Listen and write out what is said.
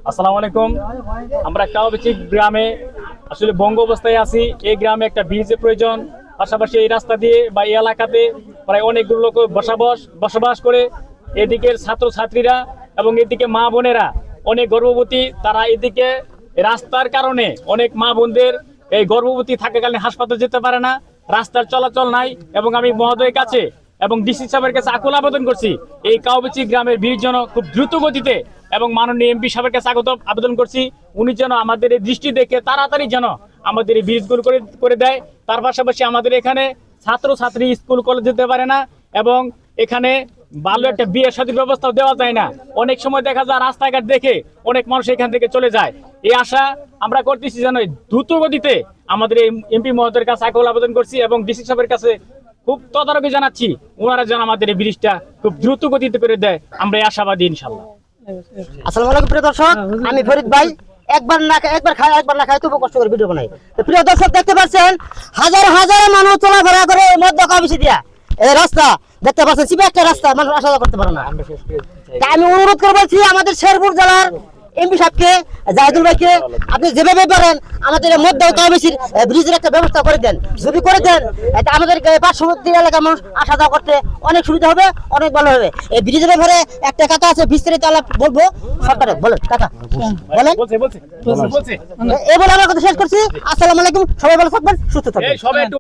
আসসালামু আলাইকুম। আমরা কাউবিচি গ্রামে আসলে বঙ্গ অবস্থায় আছি। এই গ্রামে একটা ব্রিজের প্রয়োজন, পাশাপাশি এই রাস্তা দিয়ে বা এই এলাকাতে প্রায় অনেকগুলো লোক বসবাস করে। এদিকের ছাত্রছাত্রীরা এবং এদিকে মা বোনেরা অনেক গর্ভবতী, তারা এদিকে রাস্তার কারণে অনেক মা বোনদের এই গর্ভবতী থাকাকালীন হাসপাতালে যেতে পারে না, রাস্তার চলাচল নাই। এবং আমি মহোদয়ের কাছে এবং ডিসি সাহেবের কাছে আকুল আবেদন করছি, এই কাউবিচি গ্রামের ব্রিজ যেন খুব দ্রুত গতিতে এবং মাননীয় এমপি সাহেবের কাছে আবেদন করছি, উনি যেন আমাদের এই দৃষ্টি দেখে তাড়াতাড়ি যেন আমাদের এই ব্রিজগুলো করে দেয়। তার পাশাপাশি আমাদের এখানে ছাত্রছাত্রী স্কুল কলেজ যেতে পারে না এবং এখানে ভালো একটা বিয়ে শাদীর ব্যবস্থাও দেওয়া যায় না। অনেক সময় দেখা যায় রাস্তাঘাট দেখে অনেক মানুষ এখান থেকে চলে যায়। এই আশা আমরা করতেছি যেন দ্রুত গতিতে আমাদের এই এমপি মহোদয়ের কাছে আকুল আবেদন করছি এবং ডিসি সাহেবের কাছে খুব তদারকি জানাচ্ছি, ওনারা যেন আমাদের এই ব্রিজটা খুব দ্রুত গতিতে করে দেয়। আমরা এই আশাবাদী ইনশাল্লাহ। আসসালামু আলাইকুম প্রিয় দর্শক, আমি ফরিদ ভাই। একবার না খাই তবু কষ্ট করে ভিডিও বানাই। তো প্রিয় দর্শক, দেখতে পাচ্ছেন হাজার হাজার মানুষ চলাফেরা করে মধ্য কাউবিচি দিয়া এই রাস্তা দেখতে পাচ্ছেন, চিপে একটা রাস্তা, মানুষ আসা যাওয়া করতে পারে না। আমি অনুরোধ করে বলছি আমাদের শেরপুর জেলার এমপি সাহেবকে, জাহিদুল ভাইকে, আপনি যেভাবে পারেন আমাদের মধ্য কাউবিচির ব্রিজের একটা ব্যবস্থা করে দেন। যদি করে দেন এটা আমাদের পার্শ্ববর্তী এলাকার মানুষ আসা যাওয়া করতে অনেক সুবিধা হবে, অনেক ভালো হবে। এই ব্রিজের ব্যাপারে একটা কথা আছে, বিস্তারিত আলাপ বলবো সরকারে। বলেন কাকা, বলেন। এই বলে আমার কথা শেষ করছি। আসসালামু আলাইকুম, সবাই ভালো থাকবেন, সুস্থ থাকবেন।